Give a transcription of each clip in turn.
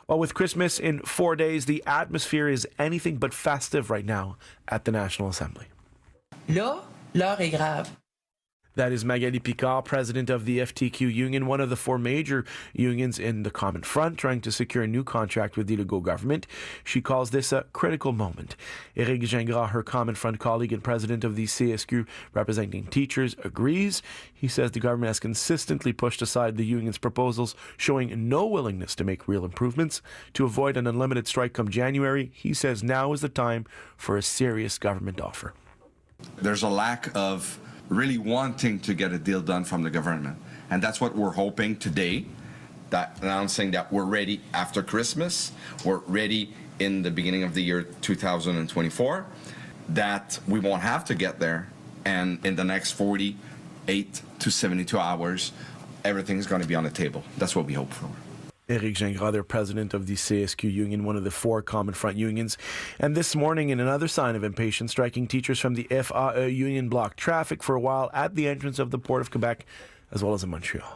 Well, with Christmas in 4 days, the atmosphere is anything but festive right now at the National Assembly. Là, l'heure est grave. That is Magali Picard, president of the FTQ union, one of the four major unions in the Common Front, trying to secure a new contract with the Legault government. She calls this a critical moment. Éric Gingras, her Common Front colleague and president of the CSQ representing teachers, agrees. He says the government has consistently pushed aside the union's proposals, showing no willingness to make real improvements. To avoid an unlimited strike come January, he says now is the time for a serious government offer. There's a lack of really wanting to get a deal done from the government. And that's what we're hoping today, that announcing that we're ready after Christmas, we're ready in the beginning of the year 2024, that we won't have to get there, and in the next 48 to 72 hours, everything's going to be on the table. That's what we hope for. Éric Gingras, their president of the CSQ union, one of the four Common Front unions. And this morning, in another sign of impatience, striking teachers from the FAE union blocked traffic for a while at the entrance of the port of Quebec, as well as in Montreal.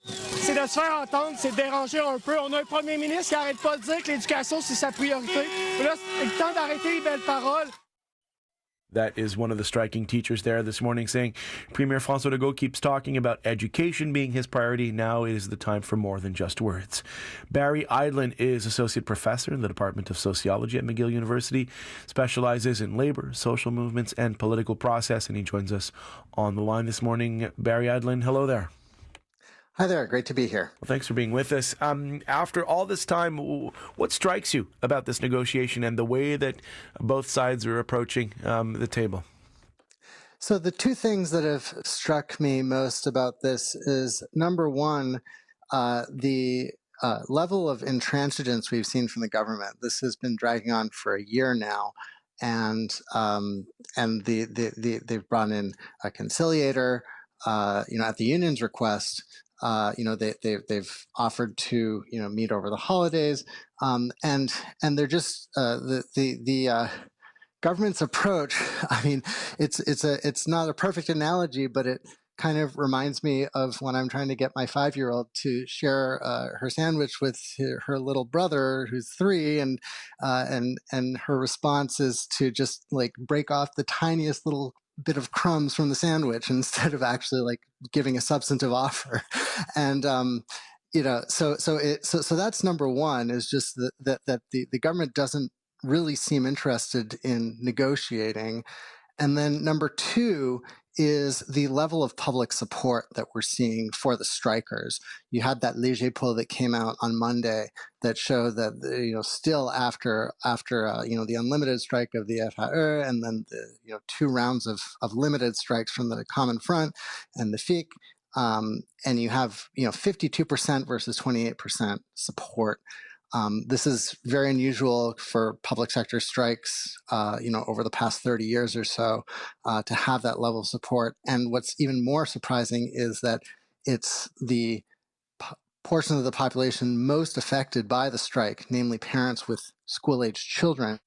C'est de se faire entendre, c'est de déranger un peu. On a un premier ministre qui n'arrête pas de dire que l'éducation, c'est sa priorité. Mais là, c'est le temps d'arrêter les belles paroles. That is one of the striking teachers there this morning saying Premier François Legault keeps talking about education being his priority. Now is the time for more than just words. Barry Eidlin is associate professor in the Department of Sociology at McGill University, specializes in labor, social movements, and political process, and he joins us on the line this morning. Barry Eidlin, hello there. Hi there, great to be here. Well, thanks for being with us. After all this time, what strikes you about this negotiation and the way that both sides are approaching the table? So the two things that have struck me most about this is, number one, the level of intransigence we've seen from the government. This has been dragging on for a year now, and they've brought in a conciliator, at the union's request. They've offered to meet over the holidays, and they're just the government's approach. I mean, it's not a perfect analogy, but it kind of reminds me of when I'm trying to get my 5-year-old to share her sandwich with her little brother who's 3, and her response is to just like break off the tiniest little bit of crumbs from the sandwich instead of actually like giving a substantive offer. And so that's number one, is just that the government doesn't really seem interested in negotiating. And then number two is the level of public support that we're seeing for the strikers. You had that Léger poll that came out on Monday that showed that still after the unlimited strike of the FAE and then the 2 rounds of limited strikes from the Common Front and the FIC, and you have 52% versus 28% support. This is very unusual for public sector strikes, over the past 30 years or so, to have that level of support. And what's even more surprising is that it's the portion of the population most affected by the strike, namely parents with school-aged children,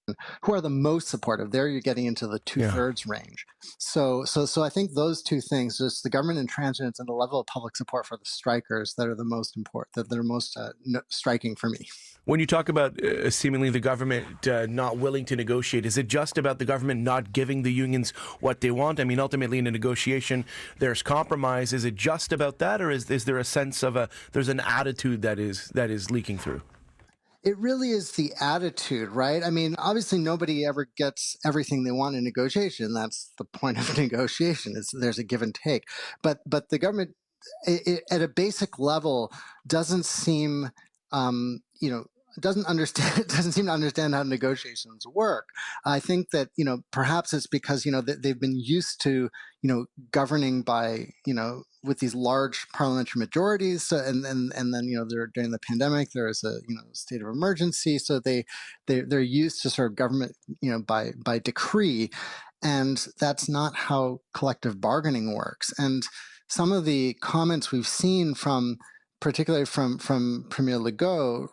who are the most supportive. There you're getting into the 2/3 range. So I think those two things, just the government intransigence and the level of public support for the strikers, that are the most important, that are most striking for me. When you talk about seemingly the government not willing to negotiate, is it just about the government not giving the unions what they want? I mean, ultimately in a negotiation, there's compromise. Is it just about that, or is there a sense of there's an attitude that is leaking through? It really is the attitude, right? I mean, obviously nobody ever gets everything they want in negotiation. That's the point of negotiation, is there's a give and take. But the government, at a basic level, doesn't seem, doesn't seem to understand how negotiations work. I think that, perhaps it's because, they've been used to, governing by, with these large parliamentary majorities. So, and then, during the pandemic, there was a, state of emergency. So they're used to sort of government, by decree. And that's not how collective bargaining works. And some of the comments we've seen particularly from Premier Legault,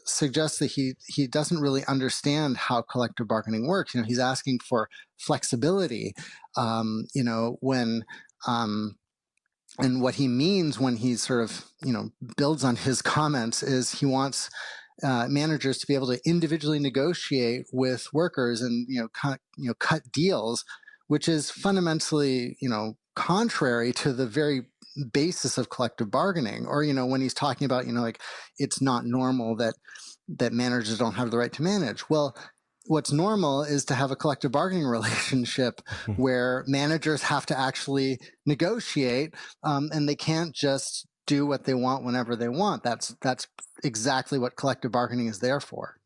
suggests that he doesn't really understand how collective bargaining works. He's asking for flexibility, when, and what he means when he sort of, builds on his comments is he wants managers to be able to individually negotiate with workers and cut deals, which is fundamentally contrary to the very basis of collective bargaining. Or when he's talking about like it's not normal that managers don't have the right to manage. Well, what's normal is to have a collective bargaining relationship where managers have to actually negotiate, and they can't just do what they want whenever they want. That's exactly what collective bargaining is there for.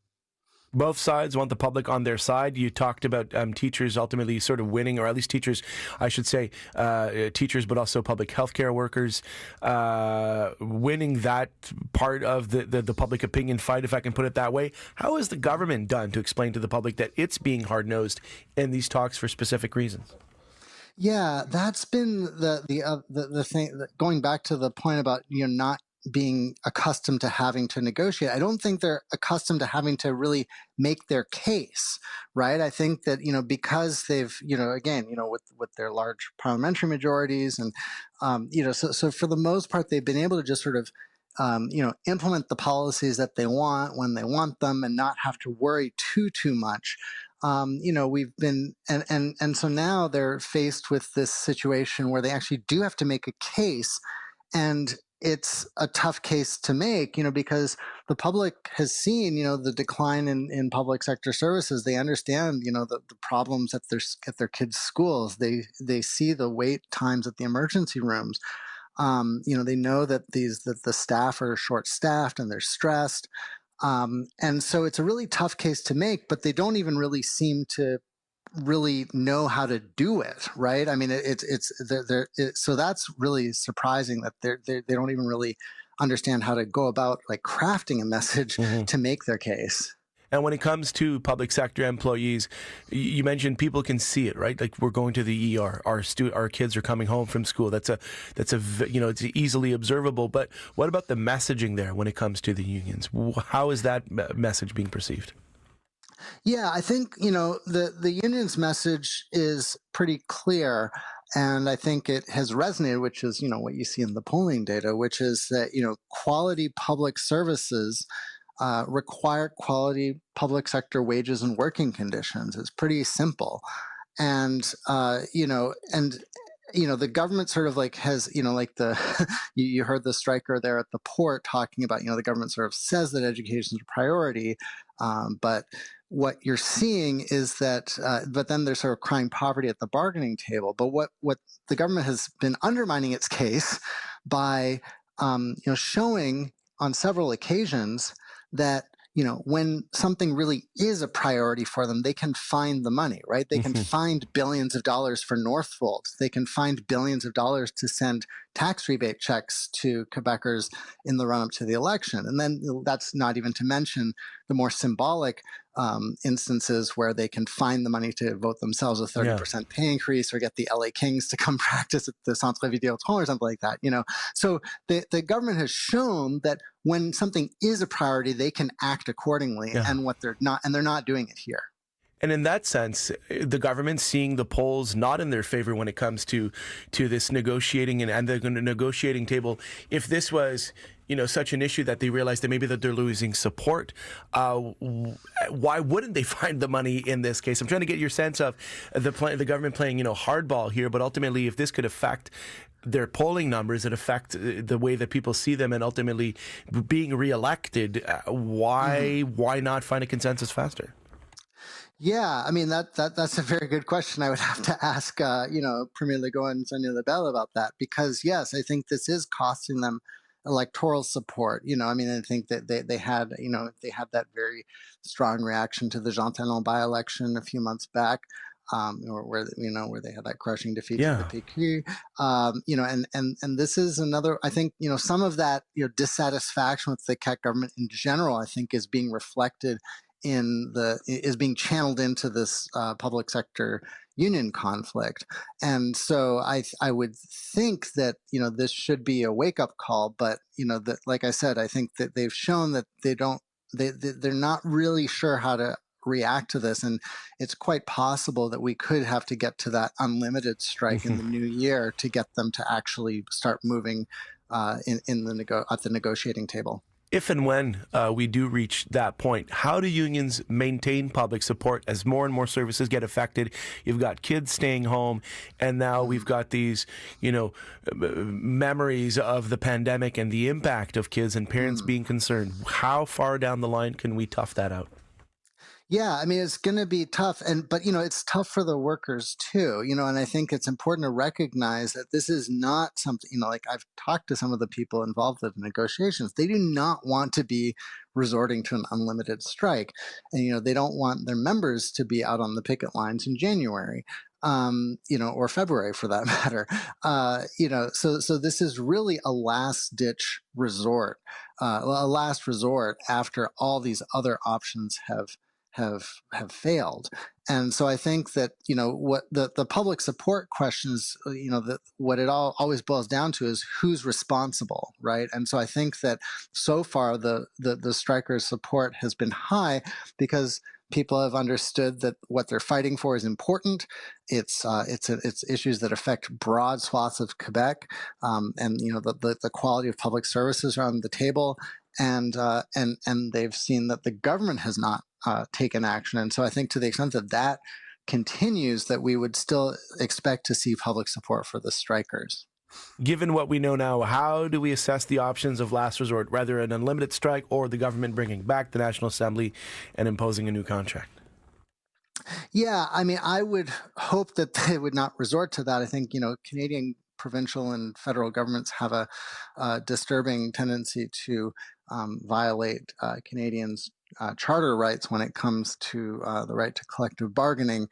Both sides want the public on their side. You talked about teachers ultimately sort of winning, or at least teachers, I should say, teachers, but also public healthcare workers winning that part of the public opinion fight, if I can put it that way. How has the government done to explain to the public that it's being hard-nosed in these talks for specific reasons? Yeah, that's been the thing. Going back to the point about not being accustomed to having to negotiate. I don't think they're accustomed to having to really make their case, right? I think that, because they've, again, with their large parliamentary majorities and, so for the most part, they've been able to just sort of, implement the policies that they want when they want them and not have to worry too much. We've been, and so now they're faced with this situation where they actually do have to make a case, and it's a tough case to make, because the public has seen, the decline in public sector services. They understand, the problems at their kids' schools. They see the wait times at the emergency rooms. They know that the staff are short-staffed and they're stressed. And so it's a really tough case to make, but they don't even really seem to really know how to do it, right? I mean, so that's really surprising that they don't even really understand how to go about like crafting a message to make their case. And when it comes to public sector employees, you mentioned people can see it, right? Like we're going to the ER, our kids are coming home from school. That's it's easily observable. But what about the messaging there when it comes to the unions? How is that message being perceived? Yeah, I think, the union's message is pretty clear, and I think it has resonated, which is, what you see in the polling data, which is that, quality public services require quality public sector wages and working conditions. It's pretty simple. And, the government sort of like has, like you heard the striker there at the port talking about, the government sort of says that education is a priority, but what you're seeing is that, but then they're sort of crying poverty at the bargaining table. But what the government has been undermining its case by, showing on several occasions that, when something really is a priority for them, they can find the money, right? They can find billions of dollars for Northvolt. They can find billions of dollars to send tax rebate checks to Quebecers in the run-up to the election. And then that's not even to mention the more symbolic instances where they can find the money to vote themselves a 30% pay increase or get the LA Kings to come practice at the Centre Vidéotron or something like that. So the government has shown that when something is a priority, they can act accordingly, and they're not doing it here. And in that sense, the government seeing the polls not in their favor when it comes to this negotiating and the negotiating table. If this was, such an issue that they realize that maybe that they're losing support, why wouldn't they find the money in this case? I'm trying to get your sense of the government playing, hardball here, but ultimately, if this could affect their polling numbers, it affect the way that people see them, and ultimately being reelected, why not find a consensus faster? Yeah, I mean that's a very good question. I would have to ask, Premier Legault and Sonia Lebel about that, because yes, I think this is costing them electoral support. I think that they had that very strong reaction to the Jean Talon by-election a few months back, where they had that crushing defeat to the PQ. And this is another. I think some of that dissatisfaction with the Quebec government in general, I think, is being reflected is being channeled into this public sector union conflict. And so I would think that, this should be a wake-up call, but, that, like I said, I think that they've shown that they're not really sure how to react to this. And it's quite possible that we could have to get to that unlimited strike in the new year to get them to actually start moving at the negotiating table. If and when we do reach that point, how do unions maintain public support as more and more services get affected? You've got kids staying home, and now we've got these, memories of the pandemic and the impact of kids and parents being concerned. How far down the line can we tough that out? Yeah, I mean, it's going to be tough, but it's tough for the workers too, and I think it's important to recognize that this is not something, like I've talked to some of the people involved with negotiations. They do not want to be resorting to an unlimited strike, and they don't want their members to be out on the picket lines in January. Or February for that matter. So this is really a last ditch resort, a last resort after all these other options have failed. And so I think that what the public support questions, that what it always boils down to is who's responsible, right? And so I think that so far the strikers' support has been high because people have understood that what they're fighting for is important. It's issues that affect broad swaths of Quebec, and the quality of public services are on the table, and they've seen that the government has not taken action. And so I think to the extent that that continues, that we would still expect to see public support for the strikers. Given what we know now, how do we assess the options of last resort, whether an unlimited strike or the government bringing back the National Assembly and imposing a new contract? Yeah, I mean, I would hope that they would not resort to that. I think, Canadian provincial and federal governments have a disturbing tendency to violate Canadians' charter rights when it comes to the right to collective bargaining,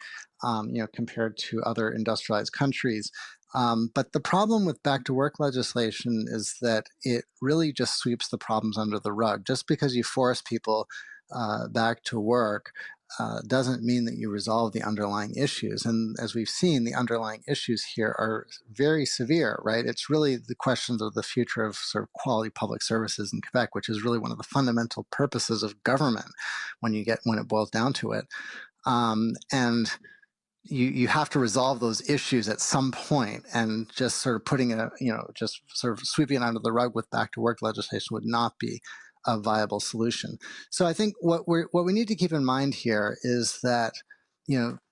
compared to other industrialized countries. But the problem with back to work legislation is that it really just sweeps the problems under the rug. Just because you force people back to work doesn't mean that you resolve the underlying issues. And as we've seen, the underlying issues here are very severe, right? It's really the questions of the future of sort of quality public services in Quebec, which is really one of the fundamental purposes of government when it boils down to it. And you have to resolve those issues at some point, and just sort of just sort of sweeping it under the rug with back to work legislation would not be a viable solution. So I think what we need to keep in mind here is that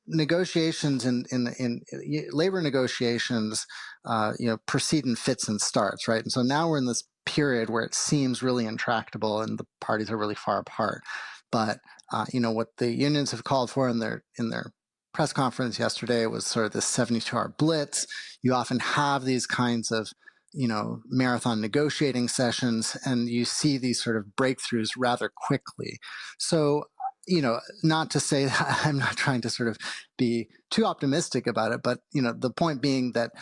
negotiations in labor negotiations proceed in fits and starts, right? And so now we're in this period where it seems really intractable and the parties are really far apart. But what the unions have called for in their press conference yesterday was sort of this 72-hour blitz. You often have these kinds of marathon negotiating sessions, and you see these sort of breakthroughs rather quickly. So, not to say that I'm not trying to sort of be too optimistic about it, but, the point being that,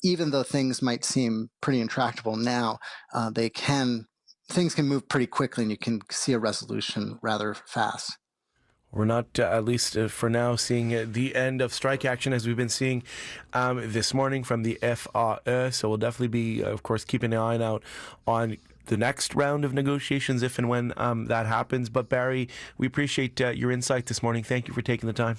even though things might seem pretty intractable now, things can move pretty quickly and you can see a resolution rather fast. We're not, at least for now, seeing the end of strike action as we've been seeing this morning from the FAE. So we'll definitely be, of course, keeping an eye out on the next round of negotiations if and when that happens. But Barry, we appreciate your insight this morning. Thank you for taking the time.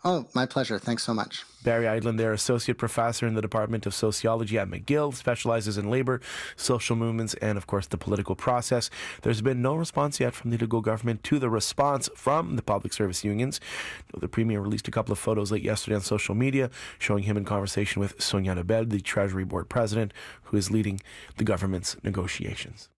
Oh, my pleasure. Thanks so much. Barry Eidlin there, Associate Professor in the Department of Sociology at McGill, specializes in labor, social movements, and, of course, the political process. There's been no response yet from the Legault government to the response from the public service unions. The Premier released a couple of photos late yesterday on social media showing him in conversation with Sonia Lebel, the Treasury Board President, who is leading the government's negotiations.